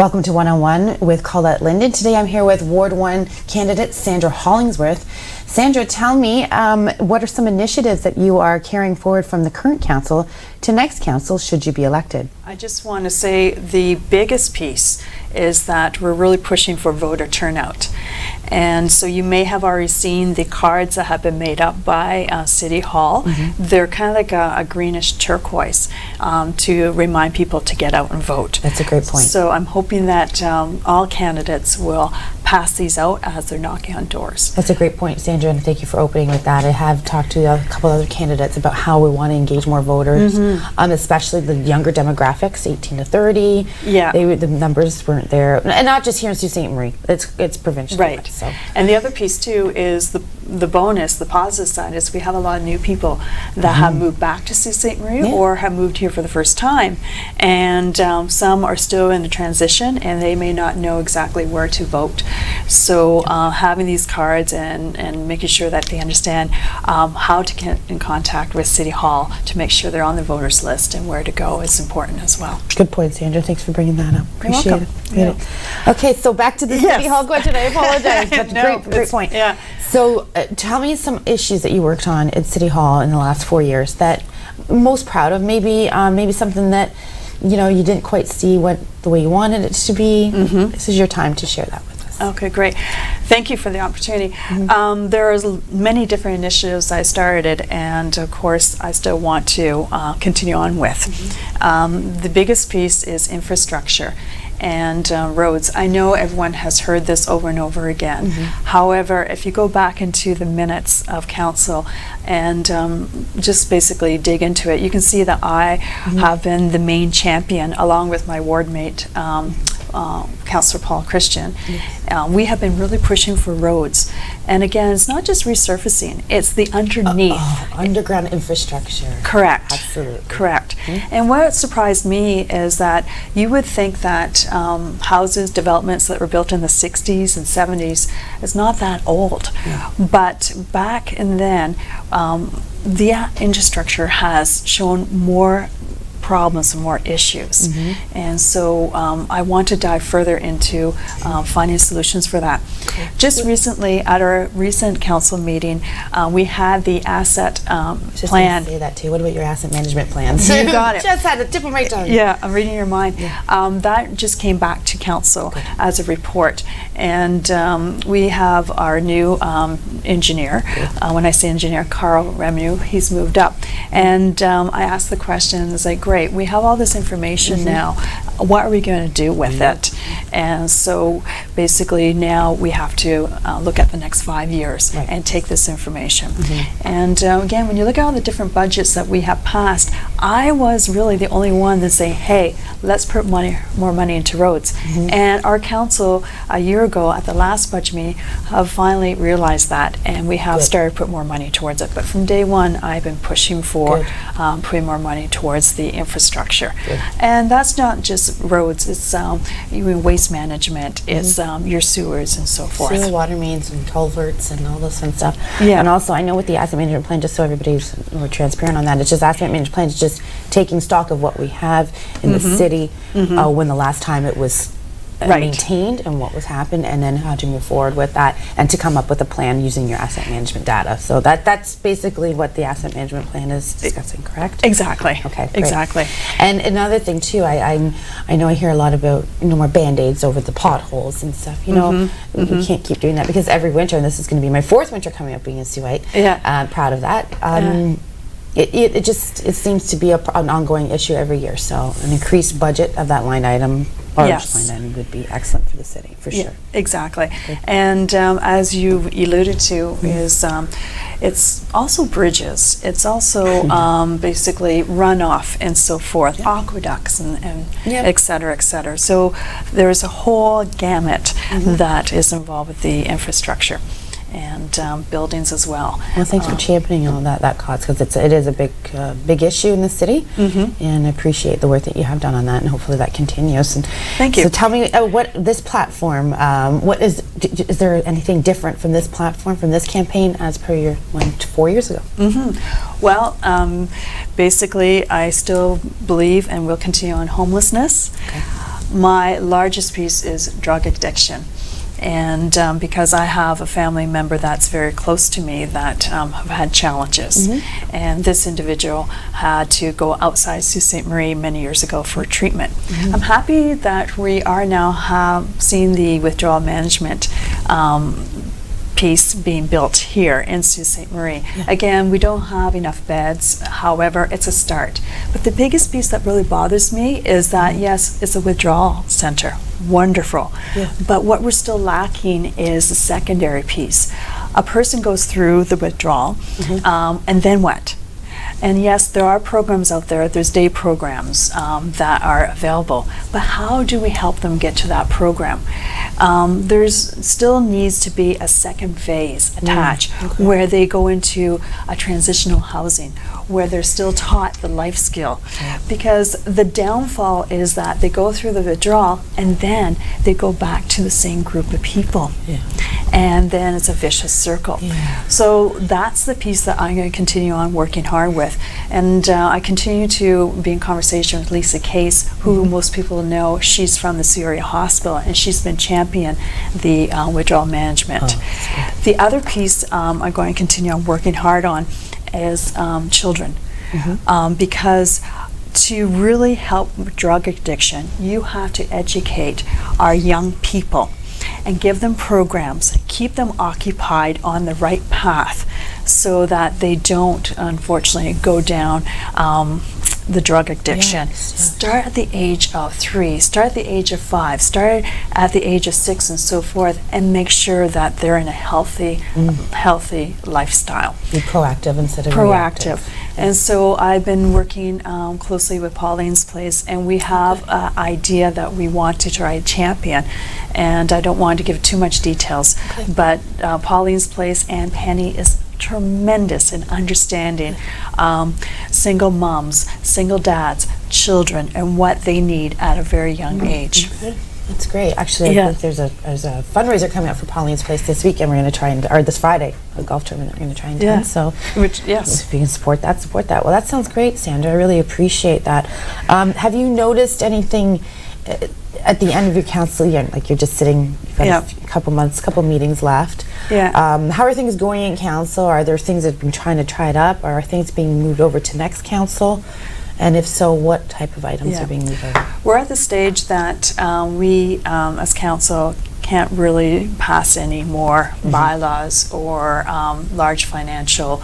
Welcome to One-on-One with Colette Linden. Today I'm here with Ward 1 candidate Sandra Hollingsworth. Sandra, tell me, what are some initiatives that you are carrying forward from the current council to next council should you be elected? I just want to say the biggest piece is that we're really pushing for voter turnout. And so you may have already seen the cards that have been made up by City Hall. They're kind of like a greenish turquoise to remind people to get out and vote. That's a great point. So I'm hoping that all candidates will pass these out as they're knocking on doors. That's a great point, Sandra, and thank you for opening with that. I have talked to a couple other candidates about how we want to engage more voters, especially the younger demographics, 18 to 30. Yeah. The numbers weren't there, and not just here in Sault Ste. Marie. It's provincial. Right. So. And the other piece too is the bonus, the positive side is we have a lot of new people that have moved back to Sault Ste. Marie or have moved here for the first time, and some are still in the transition and they may not know exactly where to vote. So having these cards and making sure that they understand how to get in contact with City Hall to make sure they're on the voters list and where to go is important as well. Good point, Sandra. Thanks for bringing that up. Appreciate it. Yeah. Okay, so back to the City Hall question. I apologize. That's a great point. Yeah. So tell me some issues that you worked on at City Hall in the last 4 years that you're most proud of. Maybe something that you didn't quite see the way you wanted it to be. This is your time to share that with us. Okay, great. Thank you for the opportunity. There are many different initiatives I started, and of course I still want to continue on with. The biggest piece is infrastructure and roads. I know everyone has heard this over and over again. However, if you go back into the minutes of council and just basically dig into it, you can see that I have been the main champion along with my ward mate, Councillor Paul Christian. We have been really pushing for roads, and again, it's not just resurfacing, it's the underneath. Underground infrastructure. Correct. Absolutely. Correct. And what surprised me is that you would think that houses, developments that were built in the 60s and 70s is not that old. But back in then, the infrastructure has shown more problems and more issues, and so I want to dive further into finding solutions for that. Just recently at our recent council meeting, we had the asset plan. Say that too. What about your asset management plans? You got it. Just had to tip them right down. Yeah, I'm reading your mind. That just came back to council as a report, and we have our new engineer. When I say engineer, Carl Revenue, he's moved up, and I asked the question, it's like, great, we have all this information now, what are we going to do with it? And so basically now we have to look at the next 5 years and take this information. And again, when you look at all the different budgets that we have passed, I was really the only one that say, hey, let's put more money into roads. And our council a year ago at the last budget meeting have finally realized that, and we have started to put more money towards it. But from day one, I've been pushing for putting more money towards the infrastructure. And that's not just roads, it's even waste management, it's your sewers and so forth. Sewer, water mains and culverts and all this fun stuff. Yeah. And also I know with the asset management plan, just so everybody's more transparent on that, it's just asset management plan is just taking stock of what we have in the city, when the last time it was maintained and what was happened, and then how to move forward with that and to come up with a plan using your asset management data. So that's basically what the asset management plan is discussing, correct? Exactly. Okay, great. Exactly. And another thing too, I know I hear a lot about more band-aids over the potholes and stuff. We can't keep doing that because every winter, and this is going to be my 4th winter coming up being in Sault. Proud of that. It seems to be an ongoing issue every year. So an increased budget of that line item, line item, would be excellent for the city, for sure. Exactly. And as you alluded to, is it's also bridges. It's also basically runoff and so forth, aqueducts and et cetera, et cetera. So there's a whole gamut that is involved with the infrastructure. And buildings as well. Well, thanks for championing all that cause, because it is a big issue in the city, and I appreciate the work that you have done on that, and hopefully that continues. And thank you. So tell me, what this platform? What is there anything different from this platform, from this campaign, as per your 4 years ago? Well, basically, I still believe and will continue on homelessness. my largest piece is drug addiction. And because I have a family member that's very close to me that have had challenges. And this individual had to go outside Sault Ste. Marie many years ago for treatment. I'm happy that we are now seeing the withdrawal management piece being built here in Sault Ste. Marie. Again, we don't have enough beds, however, it's a start. But the biggest piece that really bothers me is that, yes, it's a withdrawal center. Wonderful. But what we're still lacking is the secondary piece. A person goes through the withdrawal, and then what? And yes, there are programs out there, there's day programs that are available, but how do we help them get to that program? There's still needs to be a second phase attached where they go into a transitional housing, where they're still taught the life skill. Because the downfall is that they go through the withdrawal and then they go back to the same group of people. And then it's a vicious circle. So that's the piece that I'm going to continue on working hard with. And I continue to be in conversation with Lisa Case, who most people know. She's from the Sault Area Hospital, and she's been champion the withdrawal management. The other piece I'm going to continue on working hard on is children. Because to really help with drug addiction, you have to educate our young people and give them programs, keep them occupied on the right path so that they don't, unfortunately, go down the drug addiction. Start at the age of 3, start at the age of 5, start at the age of 6 and so forth, and make sure that they're in a healthy, healthy lifestyle. Be proactive instead of proactive. Reactive. And so I've been working closely with Pauline's Place, and we have an idea that we want to try to champion. And I don't want to give too much details, but Pauline's Place and Penny is tremendous in understanding single moms, single dads, children, and what they need at a very young age. That's great. Actually, I think there's a fundraiser coming up for Pauline's Place this week, and we're going to try and, or this Friday, a golf tournament we're going to try and attend. So, if you can support that, support that. Well, that sounds great, Sandra. I really appreciate that. Have you noticed anything at the end of your council year? Like you're just sitting, you've got a couple months, couple meetings left. How are things going in council? Are there things that have been trying to try it up? Or are things being moved over to next council? And if so, what type of items are being moved over? We're at the stage that we, as council, can't really pass any more bylaws or large financial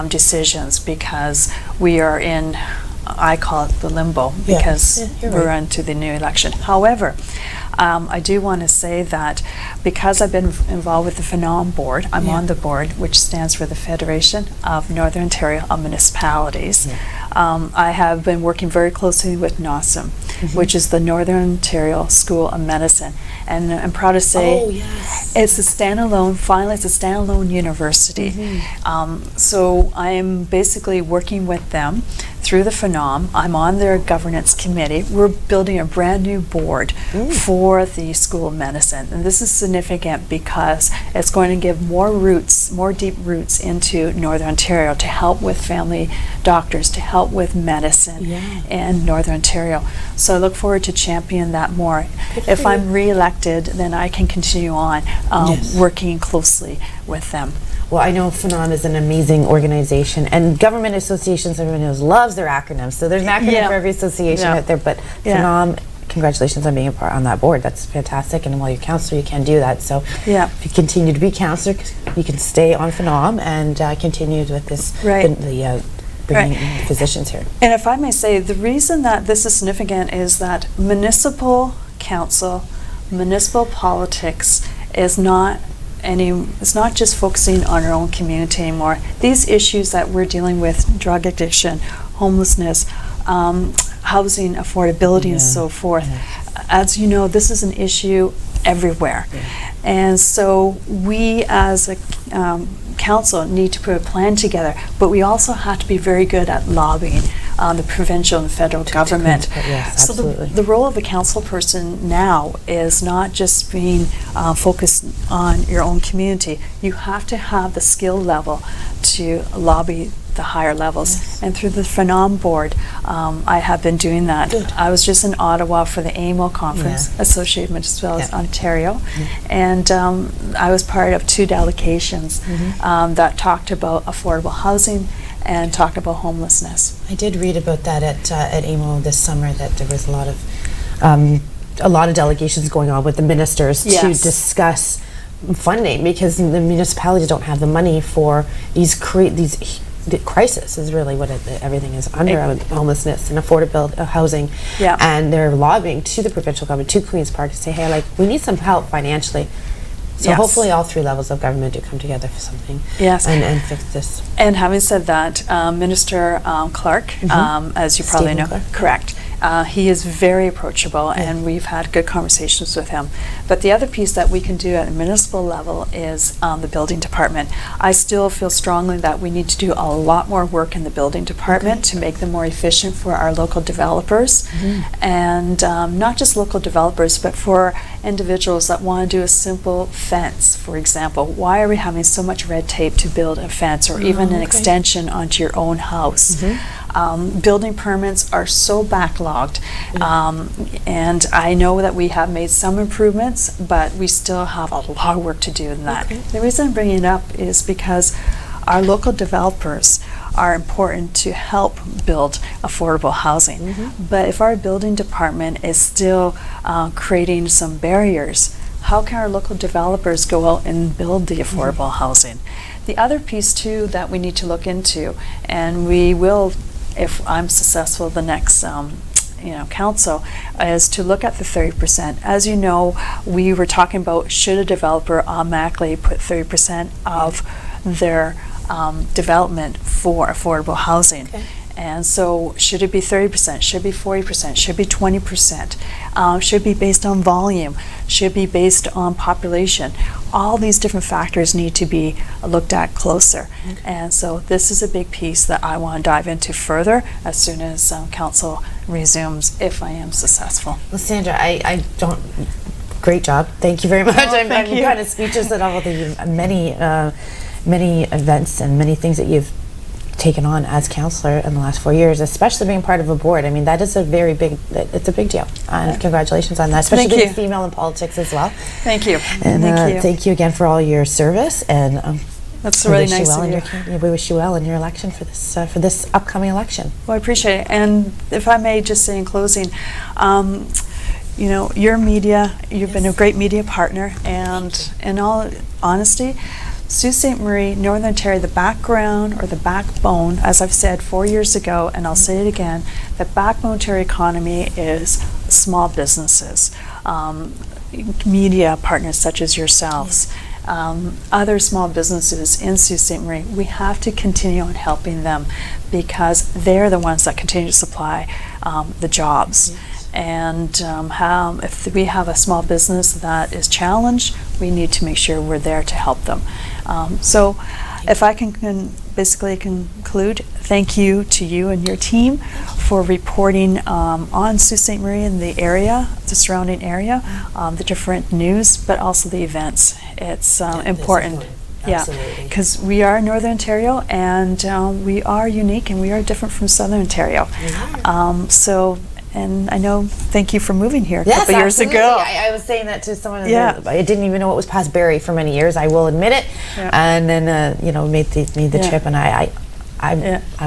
decisions because we are in, I call it the limbo, because we're into the new election. However, I do want to say that because I've been involved with the Phenom board, I'm on the board, which stands for the Federation of Northern Ontario of Municipalities. I have been working very closely with NOSM, which is the Northern Ontario School of Medicine. And I'm proud to say it's a standalone, finally it's a standalone university. So I am basically working with them through the Phenom. I'm on their governance committee. We're building a brand new board for the School of Medicine. And this is significant because it's going to give more roots, more deep roots into Northern Ontario to help with family doctors, to help with medicine in Northern Ontario. So I look forward to championing that more. If I'm re-elected, then I can continue on working closely with them. Well, I know Phenom is an amazing organization, and government associations, everyone knows, loves their acronyms. So there's an acronym for every association out there, but Phenom, congratulations on being a part on that board. That's fantastic, and while you're counselor, you can do that. So if you continue to be counselor, you can stay on Phenom and continue with this, bringing in physicians here. And if I may say, the reason that this is significant is that municipal council, municipal politics is not it's not just focusing on our own community anymore. These issues that we're dealing with, drug addiction, homelessness, housing affordability and so forth, as you know, this is an issue everywhere. And so we as a council need to put a plan together, but we also have to be very good at lobbying the provincial and federal government. So the role of a council person now is not just being focused on your own community. You have to have the skill level to lobby the higher levels. And through the Phenom board, I have been doing that. Good. I was just in Ottawa for the AMO conference, Associated Municipalities Ontario, and I was part of 2 delegations that talked about affordable housing and talked about homelessness. I did read about that at AMO this summer, that there was a lot of delegations going on with the ministers to discuss funding, because the municipalities don't have the money for the crisis is really what everything is under, homelessness and affordable housing. And they're lobbying to the provincial government, to Queen's Park, to say, hey, like, we need some help financially. So hopefully all 3 levels of government do come together for something and fix this. And having said that, Minister Clark, as you probably know, correct. He is very approachable, and we've had good conversations with him. But the other piece that we can do at a municipal level is the building department. I still feel strongly that we need to do a lot more work in the building department to make them more efficient for our local developers, and not just local developers, but for individuals that want to do a simple fence, for example. Why are we having so much red tape to build a fence or even an extension onto your own house? Building permits are so backlogged, and I know that we have made some improvements, but we still have a lot of work to do in that. The reason I'm bringing it up is because our local developers are important to help build affordable housing. But if our building department is still creating some barriers, how can our local developers go out and build the affordable housing? The other piece too that we need to look into, and we will, if I'm successful the next council, is to look at the 30%. As you know, we were talking about, should a developer automatically put 30% of their development for affordable housing? And so should it be 30%, should it be 40%, should it be 20%, should it be based on volume, should it be based on population? All these different factors need to be looked at closer. And so this is a big piece that I want to dive into further as soon as council resumes, if I am successful. Well, Sandra, I don't, great job. Thank you very much. I'm kind of speechless at all the many events and many things that you've taken on as councillor in the last 4 years, especially being part of a board. I mean, that is a very big, it's a big deal. And congratulations on that, especially being female in politics as well. Thank you. And thank you again for all your service. And that's really nice of you. We wish you well in your election for this upcoming election. Well, I appreciate it. And if I may just say in closing, your media, you've been a great media partner, and in all honesty, Sault Ste. Marie, Northern Ontario, the background or the backbone, as I've said 4 years ago, and I'll say it again, the backbone to our economy is small businesses, media partners such as yourselves, other small businesses in Sault Ste. Marie. We have to continue on helping them because they're the ones that continue to supply the jobs. And if we have a small business that is challenged, we need to make sure we're there to help them. So if I can basically conclude, thank you to you and your team for reporting on Sault Ste. Marie and the area, the surrounding area, the different news, but also the events. It's important. Yeah, because we are Northern Ontario, and we are unique, and we are different from Southern Ontario. And I know, thank you for moving here a couple years ago. I was saying that to someone. I didn't even know it was past Barrie for many years. I will admit it. And then made the trip, and I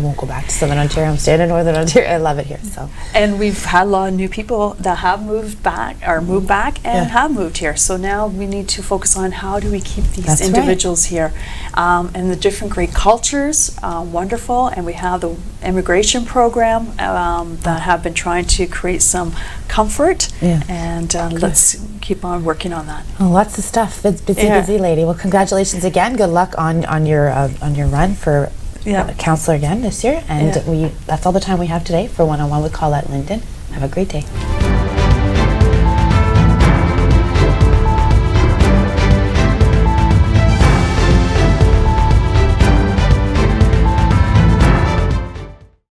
won't go back to Southern Ontario. I'm staying in Northern Ontario. I love it here. So. And we've had a lot of new people that have moved back and have moved here. So now we need to focus on how do we keep these individuals here, and the different great cultures, wonderful. And we have the immigration program that have been trying to create some comfort. And let's keep on working on that. Oh, lots of stuff. Busy lady. Well, congratulations again. Good luck on your run for. Councillor again this year, and that's all the time we have today for One-on-One with Colette Linden. Have a great day.